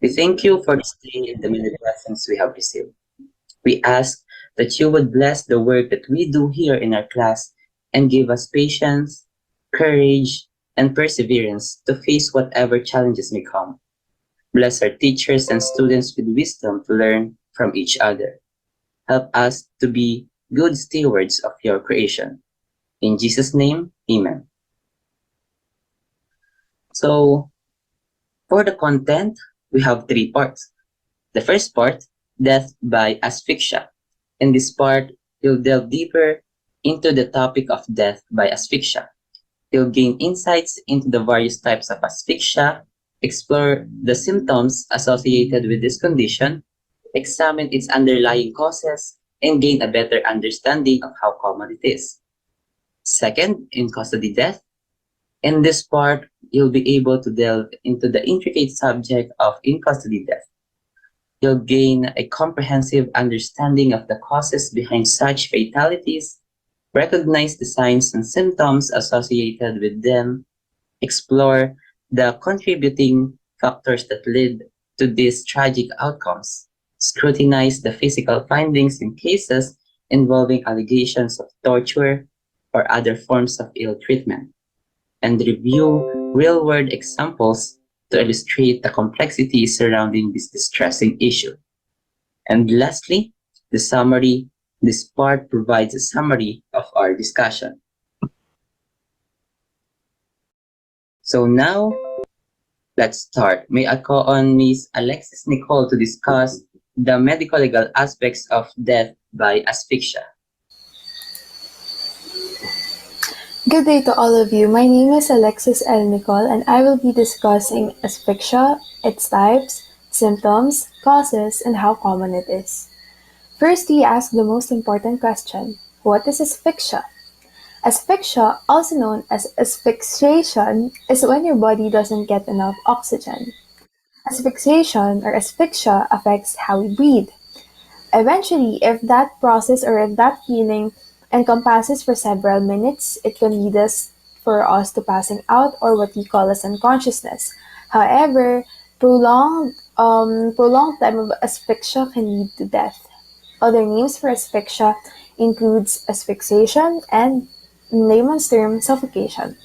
We thank you for this day and the many blessings we have received. We ask that you would bless the work that we do here in our class and give us patience, courage, and perseverance to face whatever challenges may come. Bless our teachers and students with wisdom to learn from each other. Help us to be good stewards of your creation. In Jesus' name, amen. So, for the content, we have three parts. The first part, death by asphyxia. In this part, you'll delve deeper into the topic of death by asphyxia. You'll gain insights into the various types of asphyxia, explore the symptoms associated with this condition, examine its underlying causes, and gain a better understanding of how common it is. Second, in custody death. In this part, you'll be able to delve into the intricate subject of in custody death. You'll gain a comprehensive understanding of the causes behind such fatalities, recognize the signs and symptoms associated with them, explore the contributing factors that lead to these tragic outcomes, scrutinize the physical findings in cases involving allegations of torture or other forms of ill treatment, and review real-world examples to illustrate the complexity surrounding this distressing issue. And lastly, the summary. This part provides a summary of our discussion. So now, let's start. May I call on Ms. Alexis Nicole to discuss the medico-legal aspects of death by asphyxia. Good day to all of you. My name is Alexis L. Nicole, and I will be discussing asphyxia, its types, symptoms, causes, and how common it is. First, we ask the most important question: what is asphyxia? Asphyxia, also known as asphyxiation, is when your body doesn't get enough oxygen. Asphyxiation or asphyxia affects how we breathe. Eventually, if that process or if that feeling encompasses for several minutes, it can lead us for us to passing out or what we call as unconsciousness. However, prolonged time of asphyxia can lead to death. Other names for asphyxia includes asphyxiation and, in layman's term, suffocation.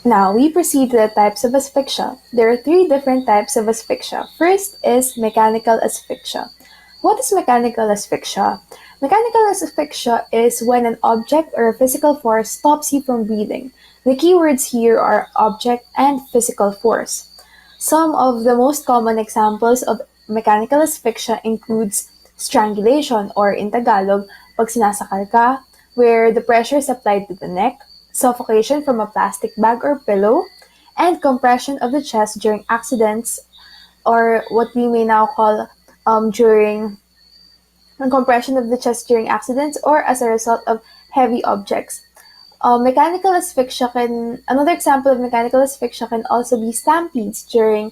Now, we proceed to the types of asphyxia. There are three different types of asphyxia. First is mechanical asphyxia. What is mechanical asphyxia? Mechanical asphyxia is when an object or a physical force stops you from breathing. The key words here are object and physical force. Some of the most common examples of mechanical asphyxia includes strangulation or in Tagalog, pag sinasakal ka, where the pressure is applied to the neck, suffocation from a plastic bag or pillow, and compression of the chest during accidents or what we may now call during compression of the chest during accidents or as a result of heavy objects. Mechanical asphyxia can another example of mechanical asphyxia can also be stampedes during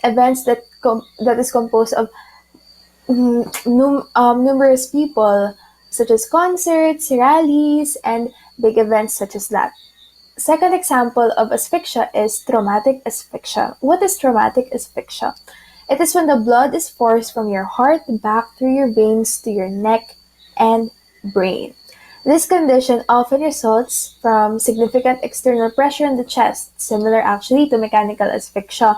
events that is composed of numerous people, such as concerts, rallies, and big events such as that. Second example of asphyxia is traumatic asphyxia. What is traumatic asphyxia? It is when the blood is forced from your heart back through your veins to your neck and brain. This condition often results from significant external pressure in the chest, similar actually to mechanical asphyxia.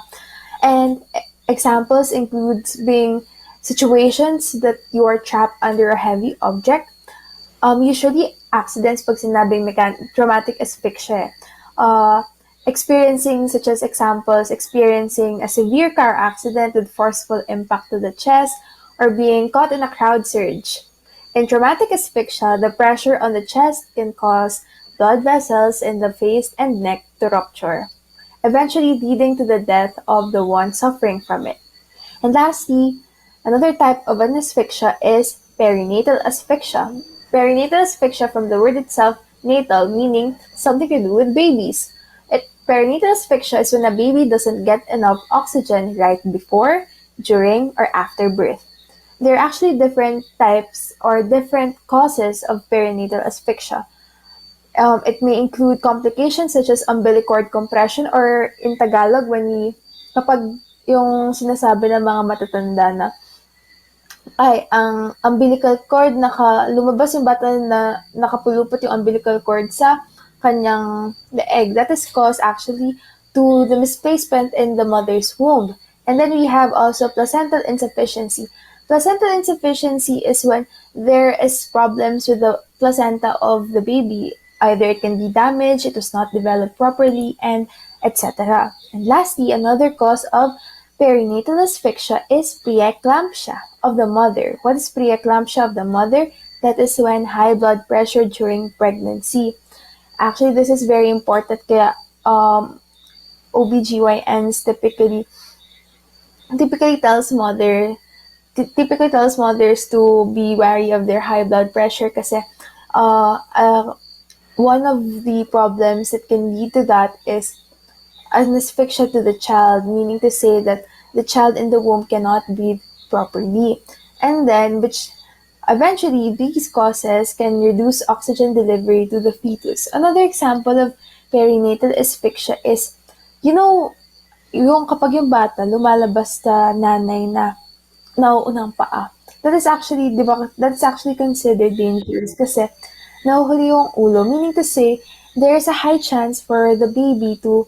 And examples include being situations that you are trapped under a heavy object. Usually, accidents pag sinabing traumatic asphyxia. Experiencing, such as examples, experiencing a severe car accident with forceful impact to the chest or being caught in a crowd surge. In traumatic asphyxia, the pressure on the chest can cause blood vessels in the face and neck to rupture, eventually leading to the death of the one suffering from it. And lastly, another type of an asphyxia is perinatal asphyxia. Perinatal asphyxia from the word itself, natal, meaning something to do with babies. Perinatal asphyxia is when a baby doesn't get enough oxygen right before, during, or after birth. There are actually different types or different causes of perinatal asphyxia. It may include complications such as umbilical cord compression or in Tagalog, kapag yung sinasabi ng mga matatanda na ang umbilical cord, lumabas yung bata na nakapulupot yung umbilical cord sa kanyang leeg. That is caused actually to the misplacement in the mother's womb. And then we have also placental insufficiency. Placental insufficiency is when there is problems with the placenta of the baby. Either it can be damaged, it was not developed properly, and etc. And lastly, another cause of perinatal asphyxia is preeclampsia of the mother. What is preeclampsia of the mother? That is when high blood pressure during pregnancy. Actually, this is very important kaya OBGYNs typically tells mother typically tells mothers to be wary of their high blood pressure kasi uh, uh, one of the problems that can lead to that is an asphyxia to the child, meaning to say that the child in the womb cannot breathe properly. And then, which eventually, these causes can reduce oxygen delivery to the fetus. Another example of perinatal asphyxia is, you know, yung kapag yung bata lumalabas sa nanay na nauunang paa. That's actually considered dangerous kasi nahuhuli yung ulo, meaning to say, there's a high chance for the baby to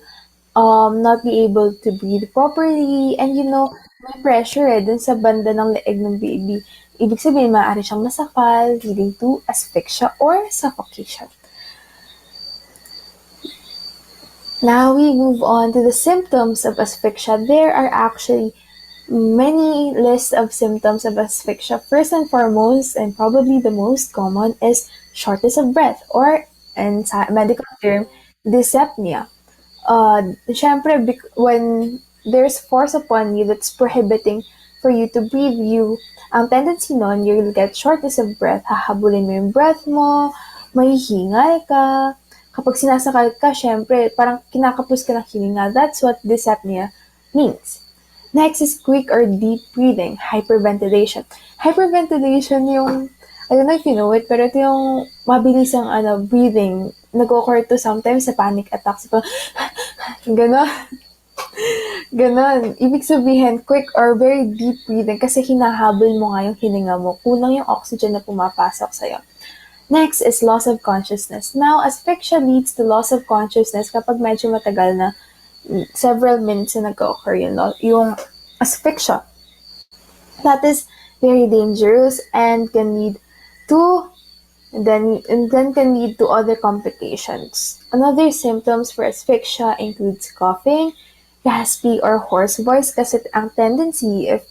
not be able to breathe properly, and may pressure dun sa banda ng leeg ng baby. Ibig sabihin, maaari siyang masakal, leading to asphyxia or suffocation. Now we move on to the symptoms of asphyxia. There are actually many lists of symptoms of asphyxia. First and foremost, and probably the most common, is shortness of breath, or in medical term, dyspnea. Syempre, when there's force upon you that's prohibiting for you to breathe, ang tendency nun, you'll get shortness of breath, hahabulin mo yung breath mo, mahihingal ka. Kapag sinasakal ka, syempre, parang kinakapos ka ng hininga. That's what dyspnea means. Next is quick or deep breathing, hyperventilation. Hyperventilation yung, I don't know if you know it, pero ito yung mabilis ang breathing. Nag-occur to sometimes sa panic attacks. Ganon. Ganon. Ibig sabihin, quick or very deep breathing kasi hinahabol mo nga yung hininga mo. Kulang yung oxygen na pumapasok sa'yo. Next is loss of consciousness. Now, asphyxia leads to loss of consciousness kapag medyo matagal na several minutes na nag-occur yung asphyxia. That is very dangerous and can lead to can lead to other complications. Another symptoms for asphyxia includes coughing, raspy or hoarse voice kasi ang tendency if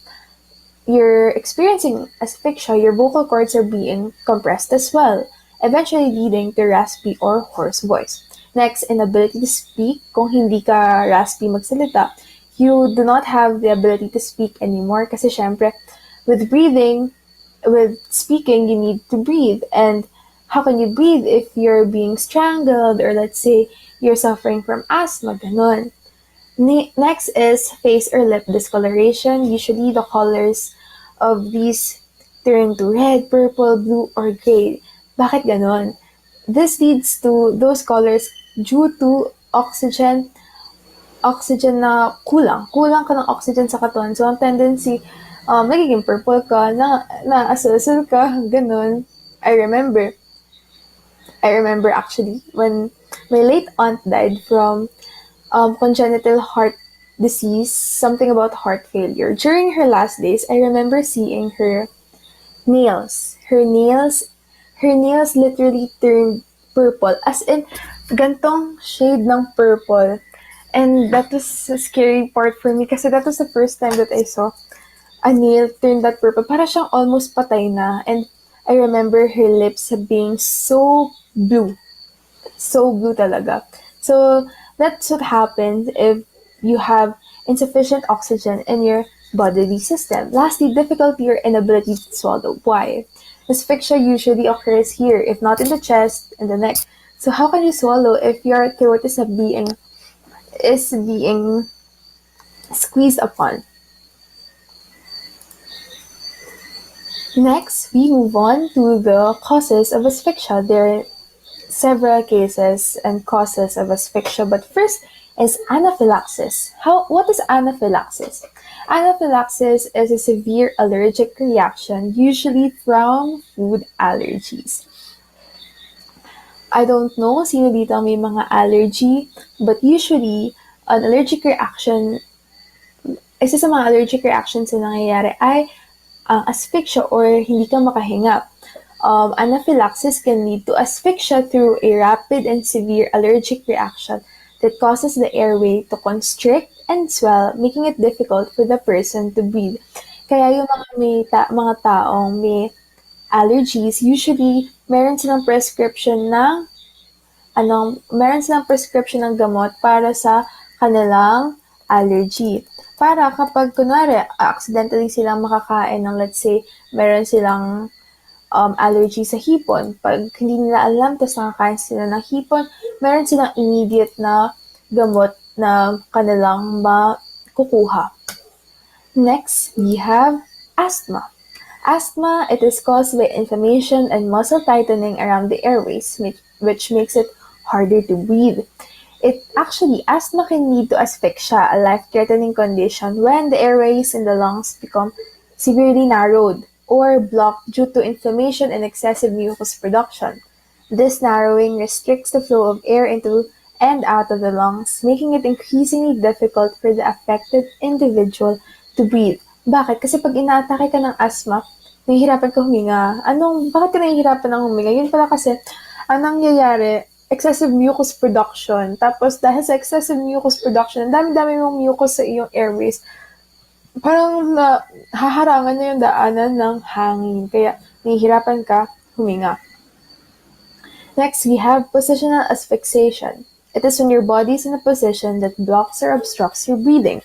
you're experiencing asphyxia, your vocal cords are being compressed as well, eventually leading to raspy or hoarse voice. Next, inability to speak. Kung hindi ka raspy magsalita, you do not have the ability to speak anymore kasi syempre, with speaking, you need to breathe. And how can you breathe if you're being strangled or let's say you're suffering from asthma, ganon. Next is face or lip discoloration. Usually the colors of these turn to red, purple, blue, or gray. Bakit ganon? This leads to those colors due to oxygen na kulang. Kulang ka ng oxygen sa katawan. So, ang tendency, magiging purple ka, naasul-asul ka, ganun. I remember actually when my late aunt died from congenital heart disease, something about heart failure. During her last days, I remember seeing her nails. Her nails literally turned purple. As in, gantong shade ng purple. And that was a scary part for me kasi that was the first time that I saw a nail turn that purple. Para siyang almost patay na. And I remember her lips being so blue. So blue talaga. So, that's what happens if you have insufficient oxygen in your bodily system. Lastly, difficulty or inability to swallow. Why? Asphyxia usually occurs here, if not in the chest, in the neck. So how can you swallow if your throat is being squeezed upon? Next, we move on to the causes of asphyxia. There are several cases and causes of asphyxia, but first is anaphylaxis. What is anaphylaxis? Anaphylaxis is a severe allergic reaction, usually from food allergies. I don't know sino dito ang may mga allergy, but usually, an allergic reaction, isa sa mga allergic reactions na nangyayari ay ang asphyxia or hindi ka makahinga. Anaphylaxis can lead to asphyxia through a rapid and severe allergic reaction that causes the airway to constrict and swell, making it difficult for the person to breathe. Kaya yung mga taong may allergies, usually meron silang prescription ng gamot para sa kanilang allergy. Para kapag kunwari accidentally silang makakain ng, let's say, meron silang allergy sa hipon. Pag hindi nila alam, tapos nakakain sila ng hipon, meron silang immediate na gamot na kanilang makukuha. Next, we have asthma. Asthma, it is caused by inflammation and muscle tightening around the airways, which makes it harder to breathe. Asthma can lead to asphyxia, a life-threatening condition when the airways in the lungs become severely narrowed or blocked due to inflammation and excessive mucus production. This narrowing restricts the flow of air into and out of the lungs, making it increasingly difficult for the affected individual to breathe. Bakit? Kasi pag inaatake ka ng asthma, nahihirapan ka huminga. Bakit ka nahihirapan ng huminga? Yun pala kasi, ang nangyayari, excessive mucus production. Tapos, dahil sa excessive mucus production, ang dami-dami mong mucus sa iyong airways, parang haharangan na yung daanan ng hangin. Kaya, nahihirapan ka huminga. Next, we have positional asphyxiation. It is when your body is in a position that blocks or obstructs your breathing.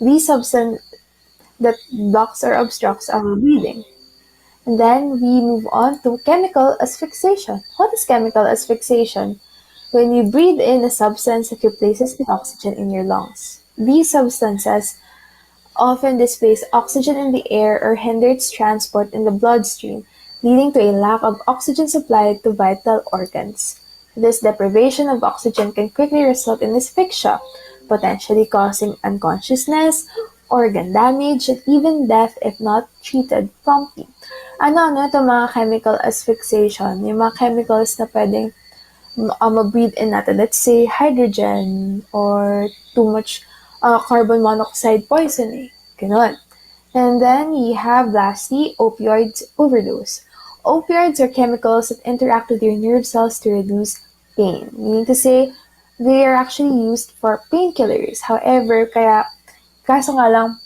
These substances that blocks or obstructs our breathing. And then we move on to chemical asphyxiation. What is chemical asphyxiation? When you breathe in a substance that replaces the oxygen in your lungs. These substances often displace oxygen in the air or hinder its transport in the bloodstream, leading to a lack of oxygen supply to vital organs. This deprivation of oxygen can quickly result in asphyxia, potentially causing unconsciousness, organ damage, and even death if not treated promptly. Ito mga chemical asphyxiation? Yung mga chemicals na pwedeng ma-breathe in natin. Let's say, hydrogen or too much carbon monoxide poisoning. Ganon. And then we have lastly, opioid overdose. Opioids are chemicals that interact with your nerve cells to reduce pain. Meaning to say, they are actually used for painkillers. However, kaso nga lang,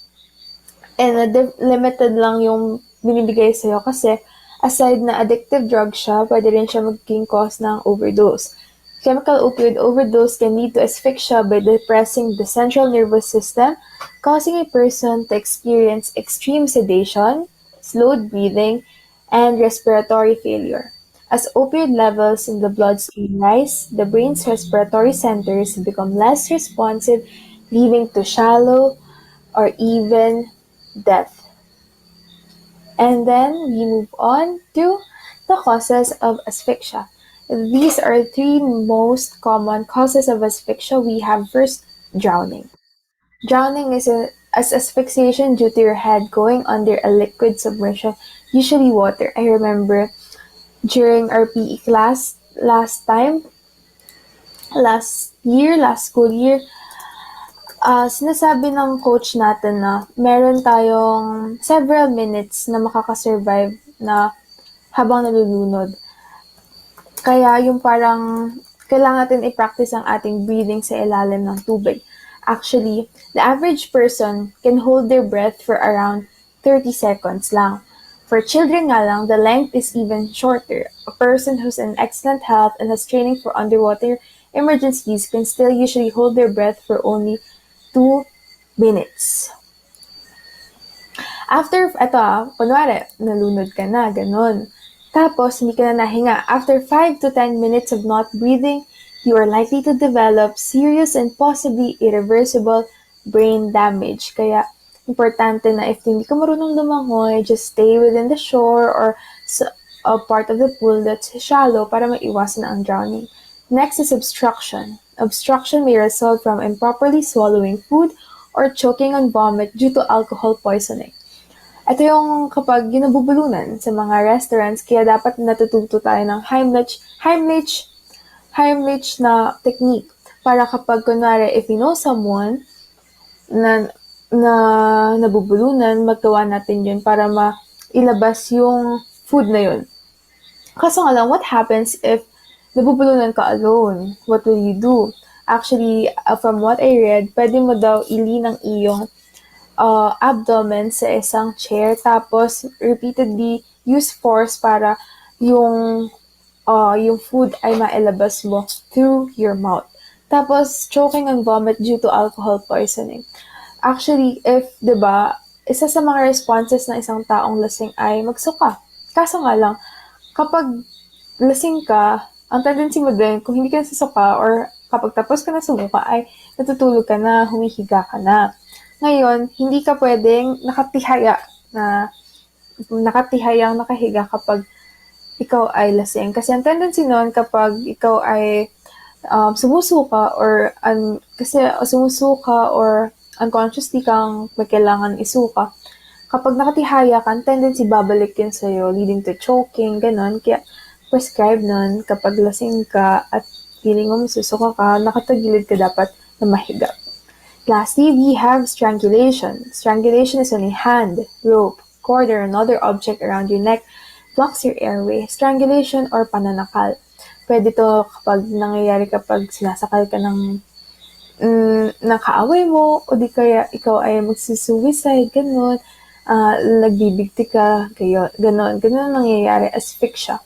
limited lang yung binibigay sa'yo kasi aside na addictive drug siya, pwede rin siya maging cause ng overdose. Chemical opioid overdose can lead to asphyxia by depressing the central nervous system, causing a person to experience extreme sedation, slowed breathing, and respiratory failure. As opioid levels in the bloodstream rise, the brain's respiratory centers become less responsive, leading to shallow or even death. And then we move on to the causes of asphyxia. These are three most common causes of asphyxia. We have first, drowning. Drowning is as asphyxiation due to your head going under a liquid submersion, usually water. I remember during our PE class last school year, sinasabi ng coach natin na meron tayong several minutes na makakasurvive na habang nalulunod. Kaya yung parang kailangan natin i-practice ang ating breathing sa ilalim ng tubig. Actually, the average person can hold their breath for around 30 seconds lang. For children nga lang, the length is even shorter. A person who's in excellent health and has training for underwater emergencies can still usually hold their breath for only 2 minutes. After, kunwari, nalunod ka na, ganon. Tapos, hindi ka na nahinga. After 5 to 10 minutes of not breathing, you are likely to develop serious and possibly irreversible brain damage. Kaya, importante na if hindi ka marunong lumangoy, just stay within the shore or a part of the pool that's shallow para maiwasan ang drowning. Next is obstruction. Obstruction may result from improperly swallowing food or choking on vomit due to alcohol poisoning. Ito yung kapag ginabubulunan sa mga restaurants, kaya dapat natututo tayo ng Heimlich na technique para kapag kunwari if you know someone na nabubulunan, magawa natin yun para mailabas yung food na yun. Kaso nga lang, what happens if nabubulunan ka alone? What will you do? Actually, from what I read, pwede mo daw ilin ang iyong abdomen sa isang chair tapos repeatedly use force para yung food ay mailabas mo through your mouth. Tapos, choking and vomit due to alcohol poisoning. Actually, if, 'di ba, isa sa mga responses ng isang taong lasing ay magsuka. Kaso nga lang, kapag lasing ka, ang tendency mo din, kung hindi ka nasusuka or kapag tapos ka na sumuka, ay natutulog ka na, humihiga ka na. Ngayon, hindi ka pwedeng nakatihayang nakahiga kapag ikaw ay lasing. Kasi ang tendency nun kapag ikaw ay sumusuka or unconsciously kang may kailangan isuka, kapag nakatihaya ka, ang tendency babalik yun sa'yo, leading to choking, ganon. Kaya prescribe nun kapag lasing ka at feeling mo masusuka ka, nakatagilid ka dapat na mahiga. Lastly, we have strangulation. Strangulation is when a hand, rope, cord, or another object around your neck blocks your airway. Strangulation or pananakal. Pwede to kapag nangyayari kapag sinasakal ka ng kaaway mo, o di kaya ikaw ay magsisuicide, gano'n, nagbibigti ka, gano'n nangyayari, asphyxia.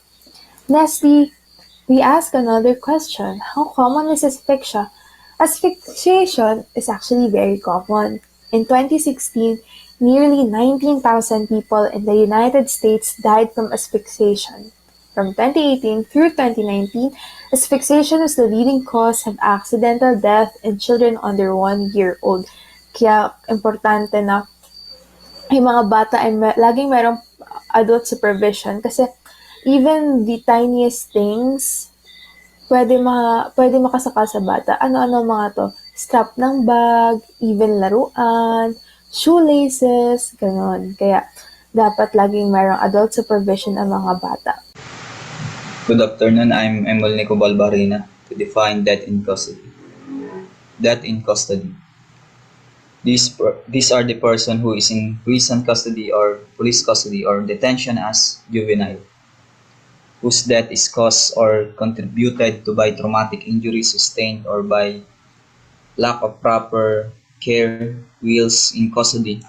Lastly, we ask another question. How common is asphyxia? Asphyxiation is actually very common. In 2016, nearly 19,000 people in the United States died from asphyxiation. From 2018 through 2019, asphyxiation was the leading cause of accidental death in children under 1 year old. Kaya importante na yung mga bata ay laging merong adult supervision kasi even the tiniest things pwede makasakal sa bata. Ano-ano mga to? Strap ng bag, even laruan, shoelaces, ganon. Kaya dapat laging merong adult supervision ang mga bata. Good afternoon, I'm Medico Balbarina to define death in custody. Death in custody. These are the person who is in prison custody or police custody or detention as juvenile, whose death is caused or contributed to by traumatic injury sustained or by lack of proper care whilst in custody,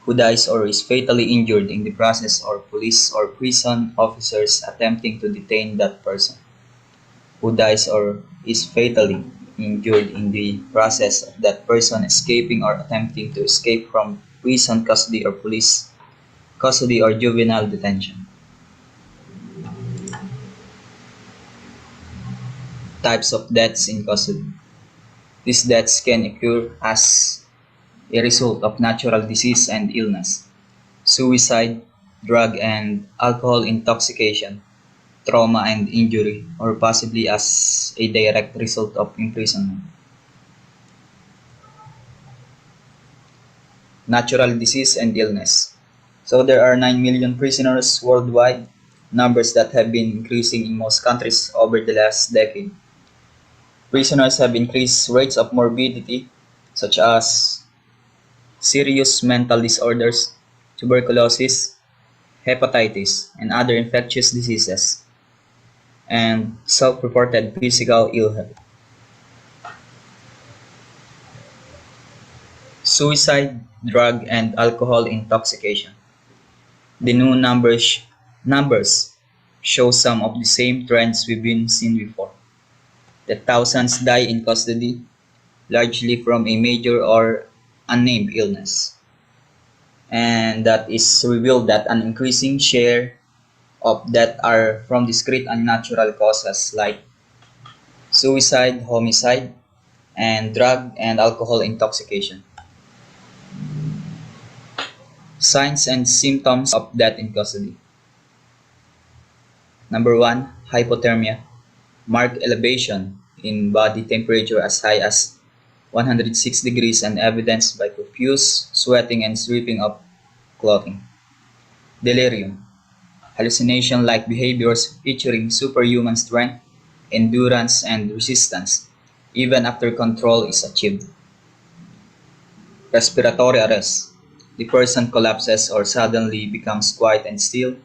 who dies or is fatally injured in the process or police or prison officers attempting to detain that person, who dies or is fatally injured in the process of that person escaping or attempting to escape from prison custody or police custody or juvenile detention. Types of deaths in custody. These deaths can occur as a result of natural disease and illness, suicide, drug and alcohol intoxication, trauma and injury, or possibly as a direct result of imprisonment. Natural disease and illness. So there are 9 million prisoners worldwide, numbers that have been increasing in most countries over the last decade. Prisoners have increased rates of morbidity such as serious mental disorders, tuberculosis, hepatitis, and other infectious diseases, and self-reported physical ill health. Suicide, drug, and alcohol intoxication. The new numbers show some of the same trends we've been seen before. That thousands die in custody, largely from a major or unnamed illness. And that is revealed that an increasing share of death are from discrete unnatural causes like suicide, homicide, and drug and alcohol intoxication. Signs and symptoms of death in custody. Number 1, hypothermia, marked elevation in body temperature as high as 106 degrees and evidenced by profuse sweating and stripping of clothing. Delirium, hallucination-like behaviors featuring superhuman strength, endurance, and resistance, even after control is achieved. Respiratory arrest, the person collapses or suddenly becomes quiet and still,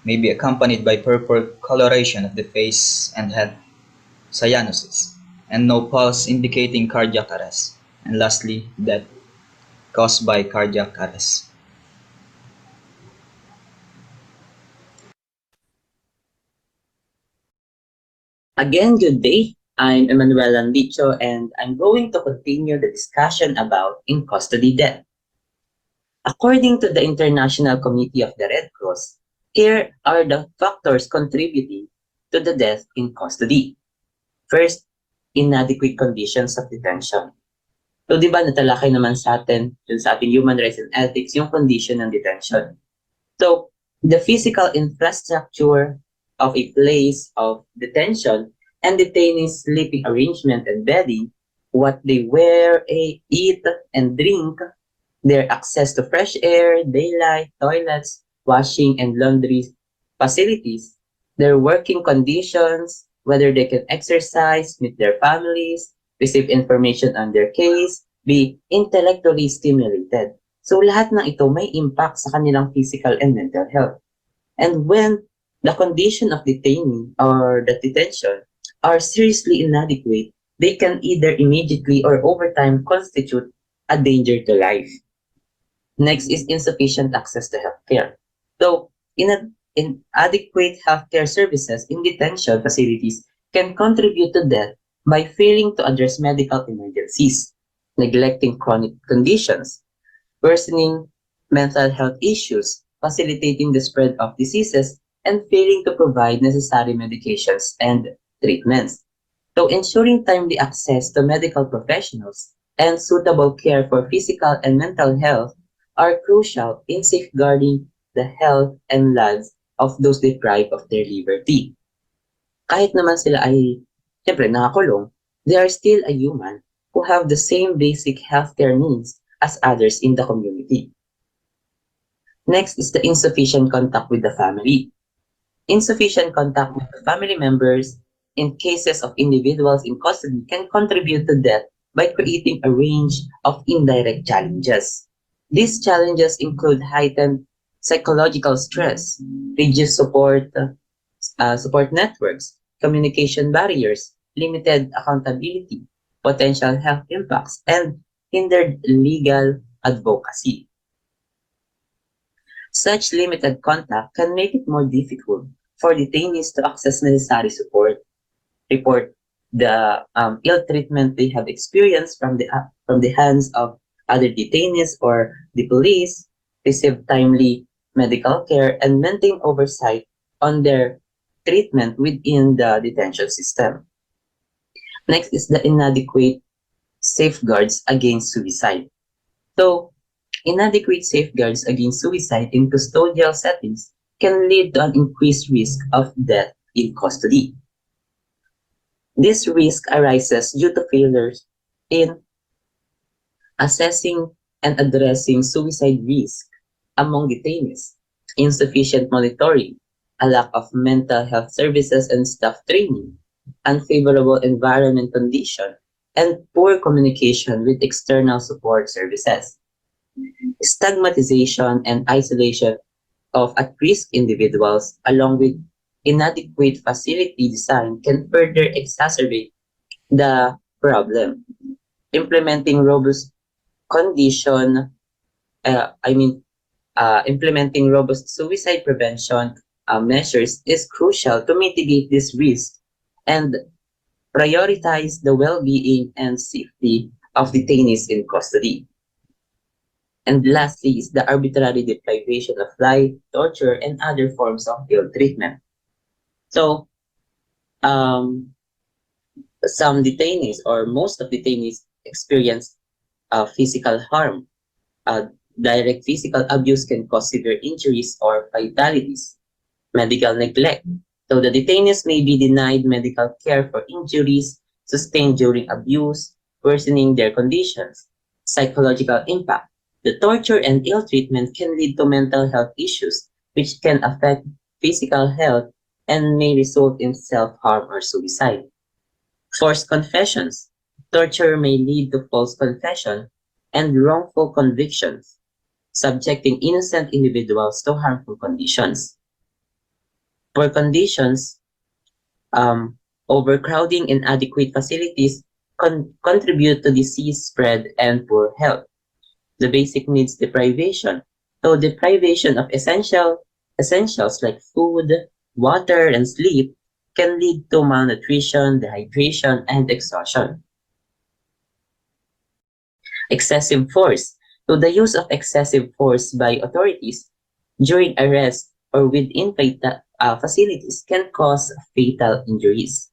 may be accompanied by purple coloration of the face and head, cyanosis, and no pulse indicating cardiac arrest. And lastly, death caused by cardiac arrest. Again, good day. I'm Emmanuel Landicho and I'm going to continue the discussion about in custody death. According to the International Committee of the Red Cross, here are the factors contributing to the death in custody. First, inadequate conditions of detention. So, di ba natalakay naman sa atin, dun sa ating human rights and ethics, yung condition ng detention. So, the physical infrastructure of a place of detention and detainees' sleeping arrangement and bedding, what they wear, eat, and drink, their access to fresh air, daylight, toilets, washing and laundry facilities, their working conditions, whether they can exercise, meet their families, receive information on their case, be intellectually stimulated. So lahat ng ito may impact sa kanilang physical and mental health. And when the condition of detainee or the detention are seriously inadequate, they can either immediately or over time constitute a danger to life. Next is insufficient access to healthcare. So, inadequate healthcare services in detention facilities can contribute to death by failing to address medical emergencies, neglecting chronic conditions, worsening mental health issues, facilitating the spread of diseases, and failing to provide necessary medications and treatments. So, ensuring timely access to medical professionals and suitable care for physical and mental health are crucial in safeguarding the health and lives of those deprived of their liberty. Kahit naman sila ay, syempre, nakakulong, they are still a human who have the same basic healthcare needs as others in the community. Next is the insufficient contact with the family. Insufficient contact with the family members in cases of individuals in custody can contribute to death by creating a range of indirect challenges. These challenges include heightened psychological stress, reduced support networks, communication barriers, limited accountability, potential health impacts, and hindered legal advocacy. Such limited contact can make it more difficult for detainees to access necessary support, report the ill treatment they have experienced from the hands of other detainees or the police, receive timely medical care, and maintain oversight on their treatment within the detention system. Next is the inadequate safeguards against suicide. So, inadequate safeguards against suicide in custodial settings can lead to an increased risk of death in custody. This risk arises due to failures in assessing and addressing suicide risk among detainees, insufficient monitoring, a lack of mental health services and staff training, unfavorable environment condition, and poor communication with external support services. Stigmatization and isolation of at-risk individuals along with inadequate facility design can further exacerbate the problem. Implementing robust condition, implementing robust suicide prevention measures is crucial to mitigate this risk and prioritize the well-being and safety of detainees in custody. And lastly is the arbitrary deprivation of life, torture, and other forms of ill treatment. So, um, some detainees or most of detainees experience physical harm. Direct physical abuse can cause severe injuries or fatalities. Medical neglect. So the detainees may be denied medical care for injuries sustained during abuse, worsening their conditions. Psychological impact. The torture and ill treatment can lead to mental health issues, which can affect physical health and may result in self-harm or suicide. Forced confessions. Torture may lead to false confession and wrongful convictions, subjecting innocent individuals to harmful conditions. For conditions, um, overcrowding in adequate facilities contribute to disease spread and poor health. The basic needs deprivation. So deprivation of essentials like food, water, and sleep can lead to malnutrition, dehydration, and exhaustion. Excessive force. So the use of excessive force by authorities during arrest or within facilities can cause fatal injuries.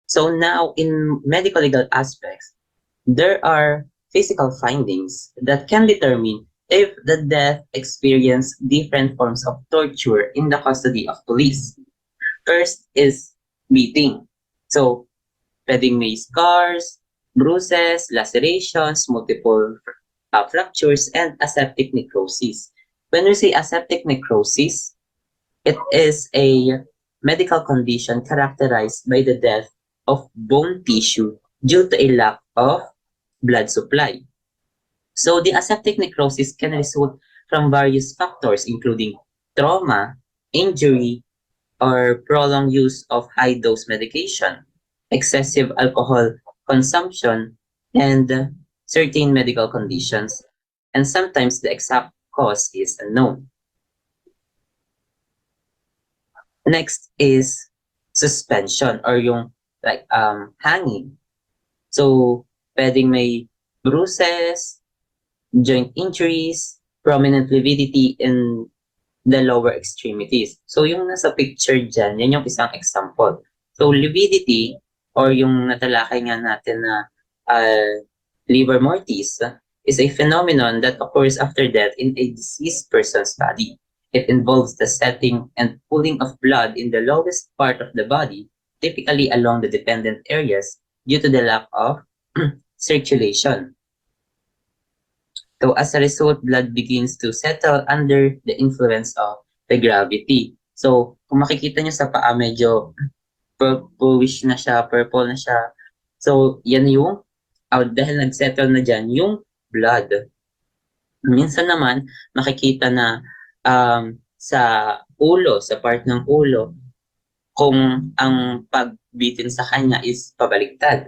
So now in medical legal aspects, there are physical findings that can determine if the death experienced different forms of torture in the custody of police. First is beating. So pwedeng may scars, bruises, lacerations, multiple fractures, and aseptic necrosis. When we say aseptic necrosis, it is a medical condition characterized by the death of bone tissue due to a lack of blood supply. So the aseptic necrosis can result from various factors including trauma, injury, or prolonged use of high-dose medication, excessive alcohol consumption, and certain medical conditions. And sometimes the exact cause is unknown. Next is suspension or yung hanging. So pwedeng may bruises, joint injuries, prominent lividity in the lower extremities. So yung nasa picture dyan, yan yung isang example. So lividity or yung natalakay nga natin na livor mortis is a phenomenon that occurs after death in a deceased person's body. It involves the setting and pooling of blood in the lowest part of the body, typically along the dependent areas due to the lack of circulation. So as a result, blood begins to settle under the influence of the gravity. So kung makikita nyo sa paa, medyo purplish na siya, purple na siya. So yan yung, dahil nagsettle na dyan, yung blood. Minsan naman, makikita na sa ulo, sa part ng ulo, kung ang pagbitin sa kanya is pabaliktad.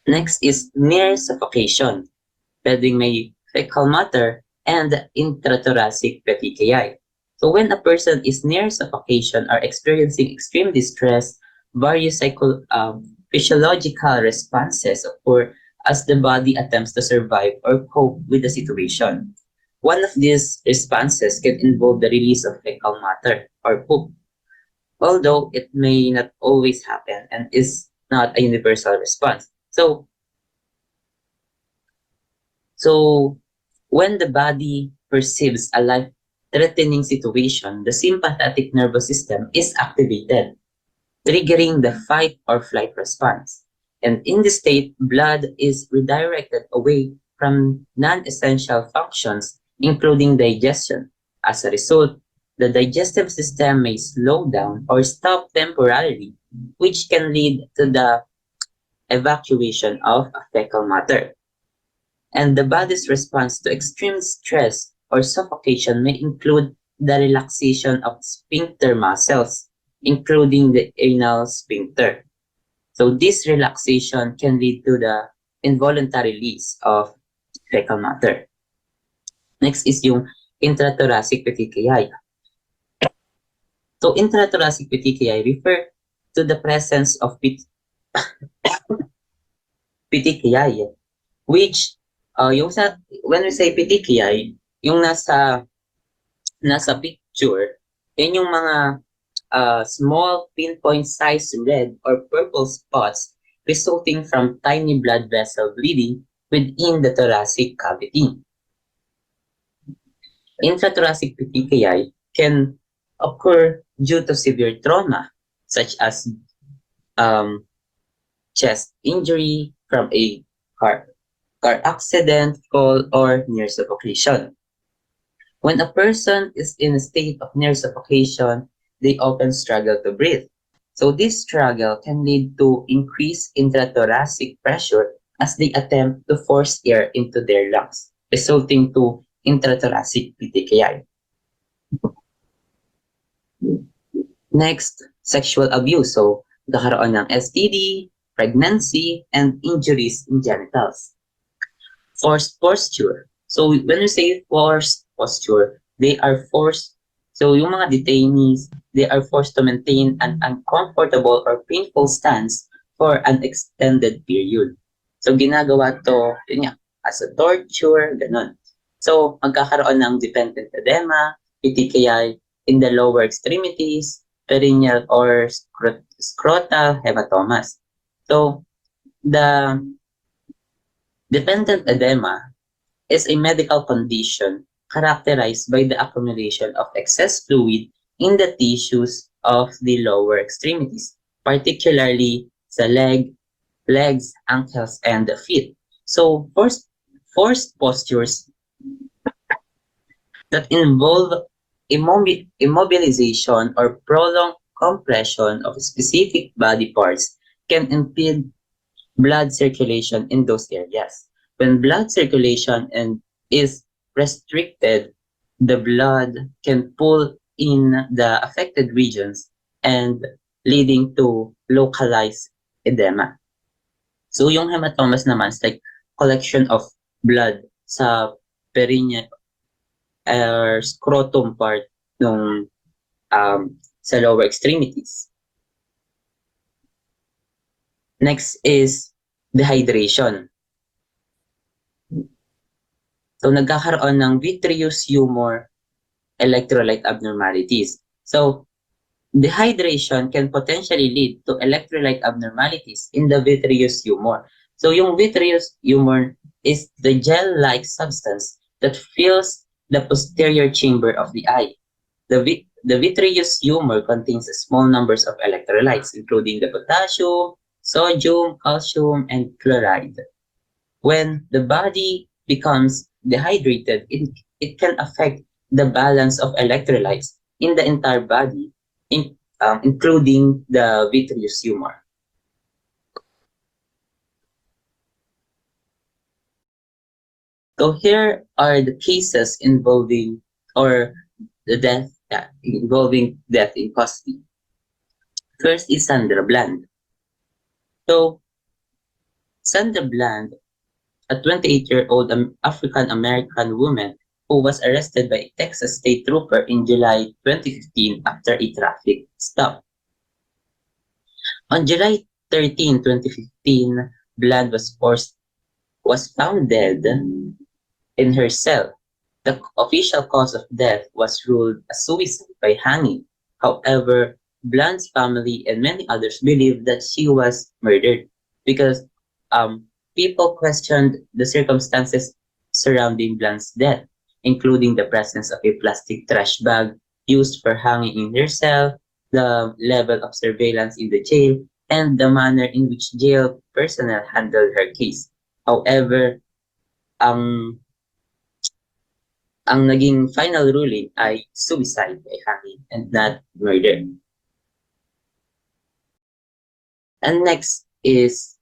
Next is near suffocation. Pwedeng may fecal matter and intrathoracic petechiae. So when a person is near suffocation or experiencing extreme distress, various physiological responses occur as the body attempts to survive or cope with the situation. One of these responses can involve the release of fecal matter or poop, although it may not always happen and is not a universal response. So when the body perceives a life-threatening situation, the sympathetic nervous system is activated, triggering the fight or flight response. And in this state, blood is redirected away from non-essential functions, including digestion. As a result, the digestive system may slow down or stop temporarily, which can lead to the evacuation of fecal matter. And the body's response to extreme stress or suffocation may include the relaxation of sphincter muscles, including the anal sphincter. So this relaxation can lead to the involuntary release of fecal matter. Next is yung intrathoracic petechiae. So intrathoracic petechiae refer to the presence of petechiae, which yung sa when we say petechiae, yung nasa posture, yun yung mga small pinpoint-sized red or purple spots resulting from tiny blood vessel bleeding within the thoracic cavity. Intrathoracic petechiae can occur due to severe trauma, such as um, chest injury from a car accident, fall, or near suffocation. When a person is in a state of near suffocation, they often struggle to breathe. So this struggle can lead to increased intrathoracic pressure as they attempt to force air into their lungs, resulting to intrathoracic petechiae. Next, sexual abuse. So, nagkakaroon ng STD, pregnancy, and injuries in genitals. Forced posture. So, when we say forced posture, they are forced, so yung mga detainees, they are forced to maintain an uncomfortable or painful stance for an extended period. So, ginagawa to, yun nga, as a torture, ganun. So, magkakaroon ng dependent edema, petechiae in the lower extremities, perineal or scrotal hematomas. So, the dependent edema is a medical condition characterized by the accumulation of excess fluid in the tissues of the lower extremities, particularly sa legs, ankles, and the feet. So, forced postures that involve immobilization or prolonged compression of specific body parts can impede blood circulation in those areas. When blood circulation is restricted, the blood can pull in the affected regions and leading to localized edema. So yung hematomas naman is like collection of blood sa perineal or scrotum part ng sa lower extremities. Next is dehydration. So, nagkakaroon ng vitreous humor electrolyte abnormalities. So, dehydration can potentially lead to electrolyte abnormalities in the vitreous humor. So, yung vitreous humor is the gel-like substance that fills the posterior chamber of the eye. The vitreous humor contains small numbers of electrolytes, including the potassium, sodium, calcium, and chloride. When the body becomes dehydrated, it can affect the balance of electrolytes in the entire body, including the vitreous humor. So here are the cases involving or the involving death in custody. First is Sandra Bland. So Sandra Bland, a 28-year-old African-American woman who was arrested by a Texas state trooper in July 2015 after a traffic stop. On July 13, 2015, Bland was found dead in her cell. The official cause of death was ruled a suicide by hanging. However, Bland's family and many others believe that she was murdered because people questioned the circumstances surrounding Bland's death, including the presence of a plastic trash bag used for hanging in her cell, the level of surveillance in the jail, and the manner in which jail personnel handled her case. However, ang naging final ruling ay suicide by hanging and not murder. And next is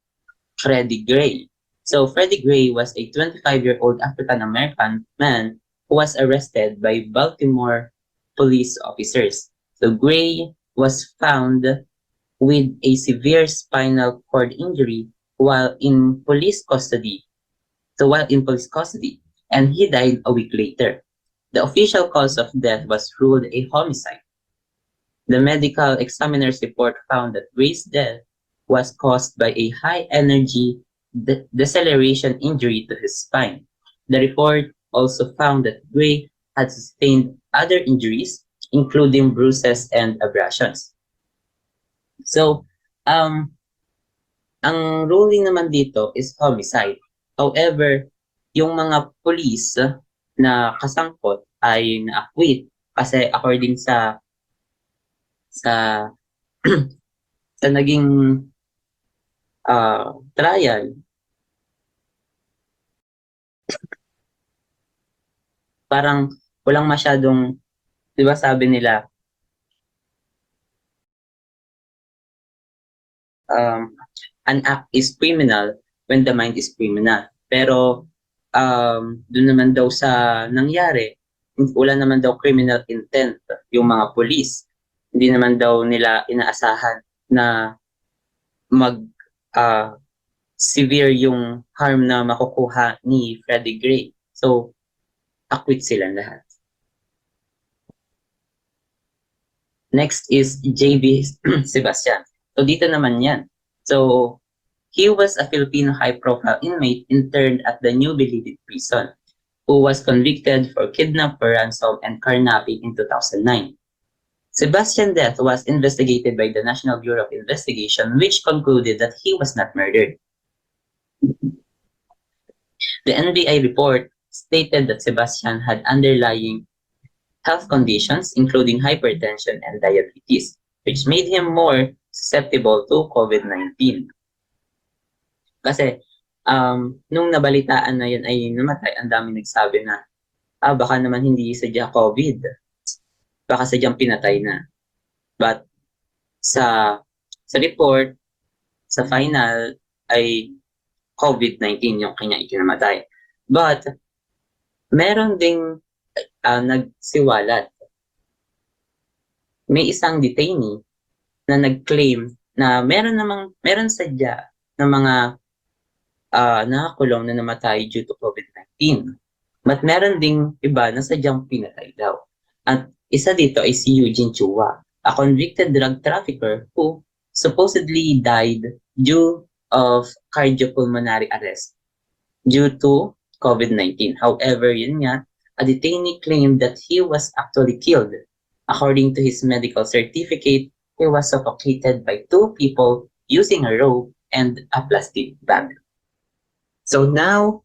Freddie Gray. So Freddie Gray was a 25-year-old African-American man who was arrested by Baltimore police officers. So Gray was found with a severe spinal cord injury while in police custody. And he died a week later. The official cause of death was ruled a homicide. The medical examiner's report found that Gray's death was caused by a high-energy deceleration injury to his spine. The report also found that Gray had sustained other injuries, including bruises and abrasions. So, ang ruling naman dito is homicide. However, yung mga police na kasangkot ay na-acquit kasi according sa sa naging trial, parang walang masyadong, 'di ba sabi nila, an act is criminal when the mind is criminal. Pero doon naman daw sa nangyari, wala naman daw criminal intent yung mga police. Hindi naman daw nila inaasahan na mag severe yung harm na makukuha ni Freddie Gray. So, acquit sila lahat. Next is JB Sebastian. So, dito naman yan. So, he was a Filipino high-profile inmate interned at the New Bilibid prison who was convicted for kidnap, ransom, and carnapping in 2009. Sebastian's death was investigated by the National Bureau of Investigation, which concluded that he was not murdered. The NBI report stated that Sebastian had underlying health conditions, including hypertension and diabetes, which made him more susceptible to COVID-19. Kasi, nung nabalitaan na yun ay namatay, ang daming nagsabi na, baka naman hindi sadya COVID. Baka sadyang pinatay na. But, sa report, sa final, ay COVID-19 yung kanya ikinamatay. But, meron ding nagsiwalat. May isang detainee na nag-claim na meron sadya ng mga nakakulong na namatay due to COVID-19. But meron ding iba na sadyang pinatay daw. At isa dito ay si Eugene Chua, a convicted drug trafficker who supposedly died due of cardiopulmonary arrest due to COVID-19. However, yun nga, a detainee claimed that he was actually killed. According to his medical certificate, he was suffocated by two people using a rope and a plastic bag. So now,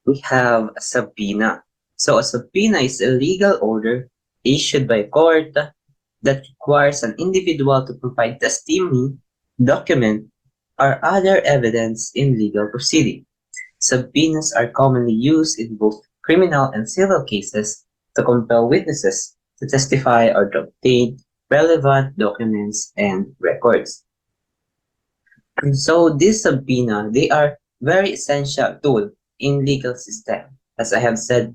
we have a subpoena. So a subpoena is a legal order issued by court that requires an individual to provide testimony, document, or other evidence in legal proceeding. Subpoenas are commonly used in both criminal and civil cases to compel witnesses to testify or to obtain relevant documents and records. And so this subpoena, they are very essential tool in legal system. As I have said,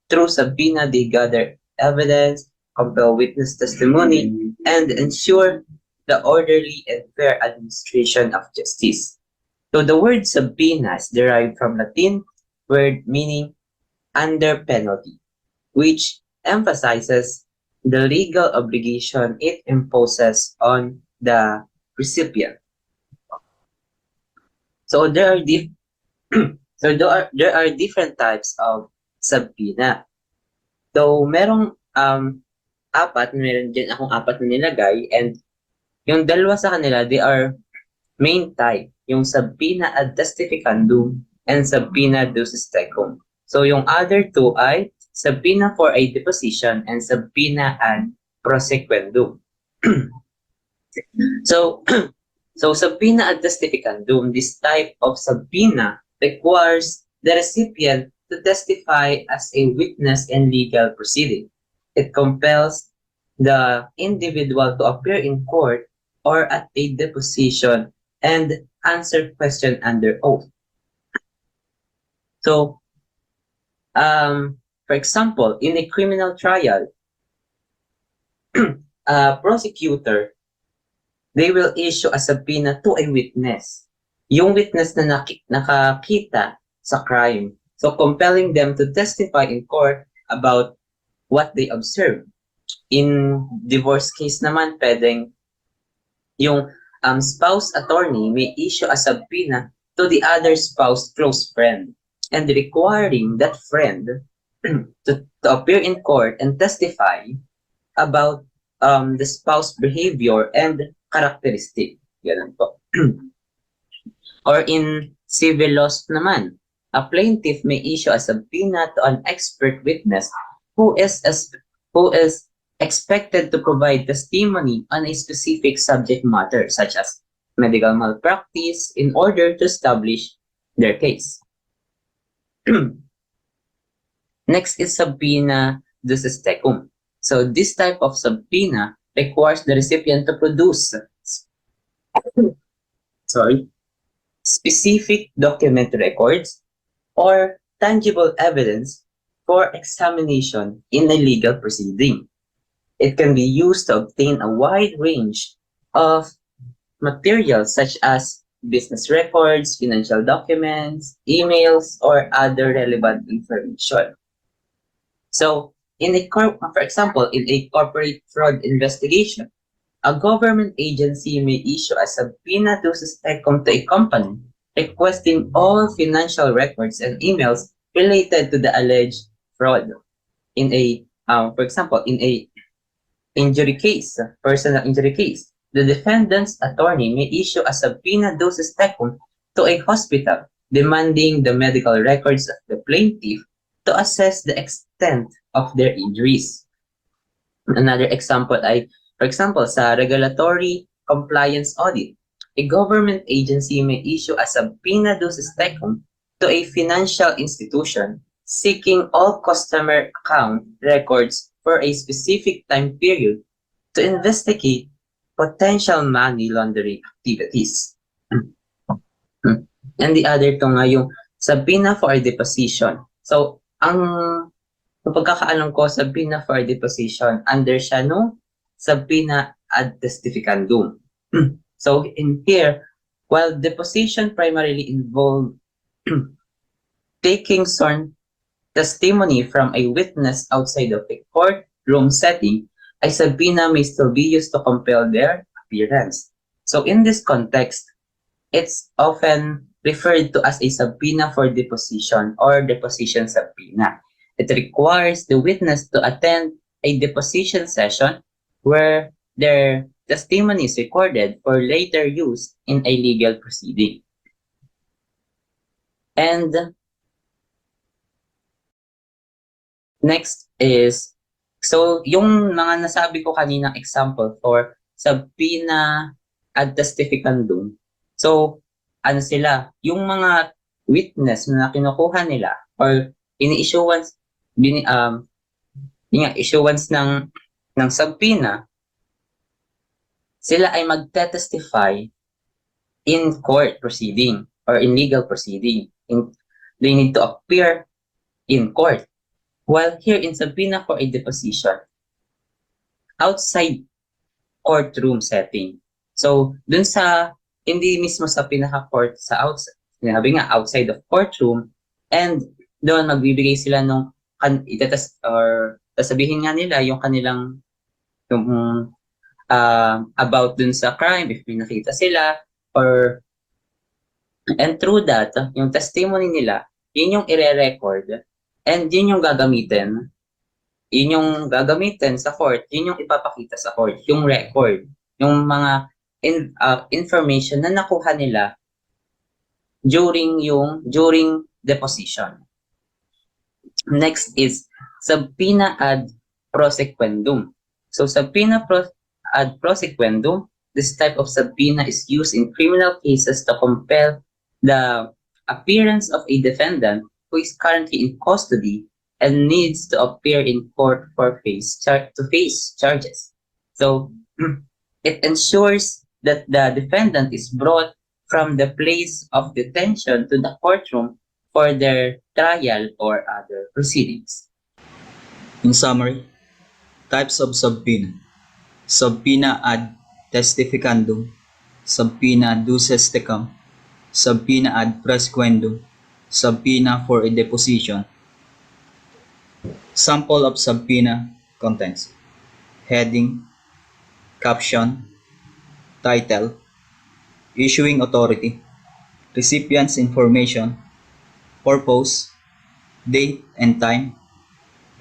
through subpoena, they gather evidence, compel witness testimony, and ensure the orderly and fair administration of justice. So the word subpoena is derived from Latin word meaning under penalty, which emphasizes the legal obligation it imposes on the recipient. So there are different types of subpoena. So merong meron din akong apat na nilagay, and yung dalawa sa kanila, they are main type, yung subpoena ad testificandum and subpoena ducis tecum. So yung other two ay subpoena for a deposition and subpoena ad prosequendum. So subpoena ad testificandum, this type of subpoena requires the recipient to testify as a witness in legal proceeding. It compels the individual to appear in court or at a deposition and answer question under oath. So, for example, in a criminal trial, a prosecutor, they will issue a subpoena to a witness. Yung witness na nakakita sa crime. So, compelling them to testify in court about what they observed. In divorce case naman, pwedeng yung spouse attorney may issue a subpoena to the other spouse close friend and requiring that friend to appear in court and testify about the spouse behavior and characteristic. Ganun po. Or in civil laws naman, a plaintiff may issue a subpoena to an expert witness who is expected to provide testimony on a specific subject matter, such as medical malpractice, in order to establish their case. Next is subpoena duces tecum. So this type of subpoena requires the recipient to produce specific document records or tangible evidence for examination in a legal proceeding. It can be used to obtain a wide range of materials such as business records, financial documents, emails, or other relevant information. So, for example, in a corporate fraud investigation, a government agency may issue a subpoena duces tecum to a company requesting all financial records and emails related to the alleged fraud. For example, in a personal injury case, the defendant's attorney may issue a subpoena duces tecum to a hospital demanding the medical records of the plaintiff to assess the extent of their injuries. Another example ay, for example, sa regulatory compliance audit, a government agency may issue a subpoena duces tecum to a financial institution seeking all customer account records for a specific time period to investigate potential money laundering activities. And the other to nga yung subpoena for deposition. So, ang pagkakaalam ko, subpoena for deposition, under siya no subpoena ad testificandum. So, in here, while deposition primarily involved taking sworn testimony from a witness outside of a courtroom setting, a subpoena may still be used to compel their appearance. So, in this context, it's often referred to as a subpoena for deposition or deposition subpoena. It requires the witness to attend a deposition session where their testimony is recorded for later use in a legal proceeding. And next is, so yung mga nasabi ko kaninang example for subpoena ad testificandum, so ano sila, yung mga witness na kinukuha nila or ini-issuance issuance ng subpoena, sila ay magte-testify in court proceeding or in legal proceeding. They need to appear in court. While here in subpoena for a deposition, outside courtroom setting. So, dun sa, hindi mismo sa pinaka-court, sa outside, sinabi nga, outside of courtroom, and doon magbibigay sila nung, sabihin nga nila yung kanilang, about dun sa crime, if may nakita sila, and through that, yung testimony nila, yun yung ire-record, and yun yung gagamitin sa court, yun yung ipapakita sa court, yung record, yung mga information na nakuha nila during deposition. Next is subpoena ad prosequendum. So subpoena ad prosequendum, this type of subpoena is used in criminal cases to compel the appearance of a defendant who is currently in custody and needs to appear in court to face charges. So it ensures that the defendant is brought from the place of detention to the courtroom for their trial or other proceedings. In summary, types of subpoena: subpoena ad testificandum, subpoena duces tecum, subpoena ad prosequendum, subpoena for a deposition. Sample of subpoena contents: heading, caption, title, issuing authority, recipient's information, purpose, date and time,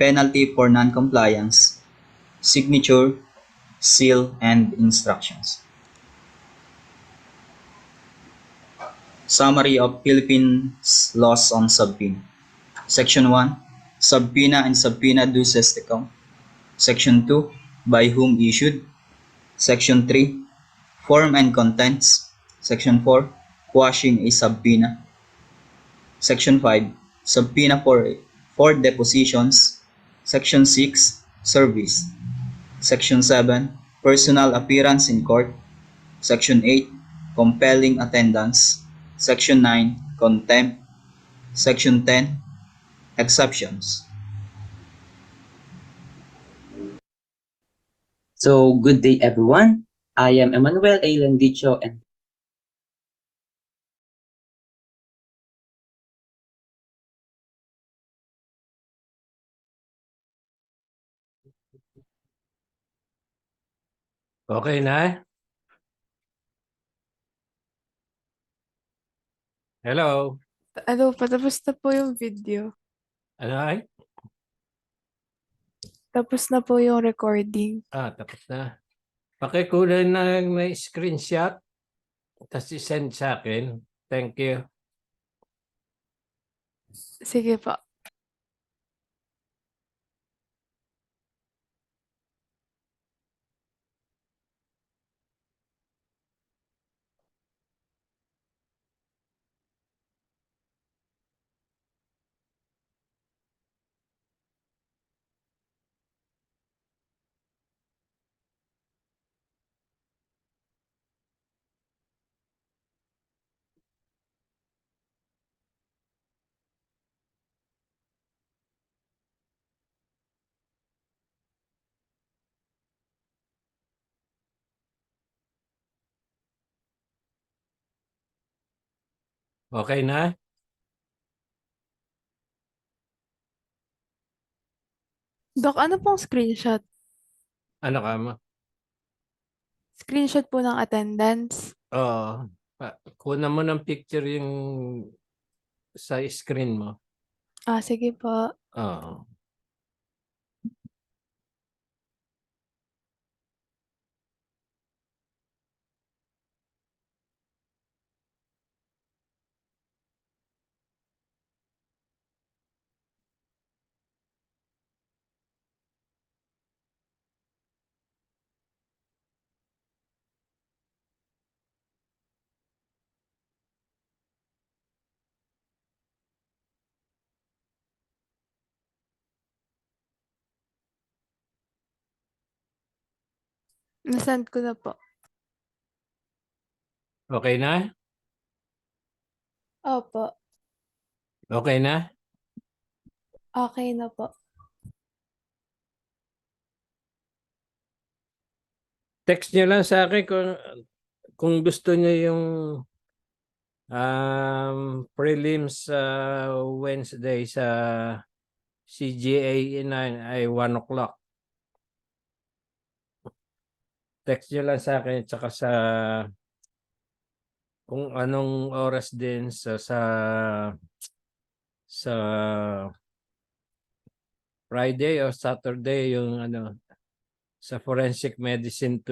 penalty for non-compliance, signature, seal, and instructions. Summary of Philippines laws on subpoena. Section 1. Subpoena and subpoena duces to count. Section 2. By whom issued. Section 3. Form and contents. Section 4. Quashing a subpoena. Section 5. Subpoena for depositions. Section 6. Service. Section 7. Personal appearance in court. Section 8. Compelling attendance. Section 9. Contempt. Section 10. Exceptions. So, good day everyone. I am Emmanuel A. Landicho and Okay na? Hello? Ano, patapos na po yung video. Ano ay? Tapos na po yung recording. Tapos na. Pakikunan na may screenshot tapos i-send sa akin. Thank you. Sige po. Okay na? Dok, ano pong screenshot? Ano ka mo? Screenshot po ng attendance. Oo. Kunan mo ng picture yung sa screen mo. Sige po. Oo. Nasend ko na po. Okay na? Opo. Okay na? Okay na po. Text nyo lang sa akin kung gusto nyo yung prelims Wednesday sa CGA 9 ay 1 o'clock. Text nyo lang sa akin tsaka sa kung anong oras din sa Friday o Saturday yung sa forensic medicine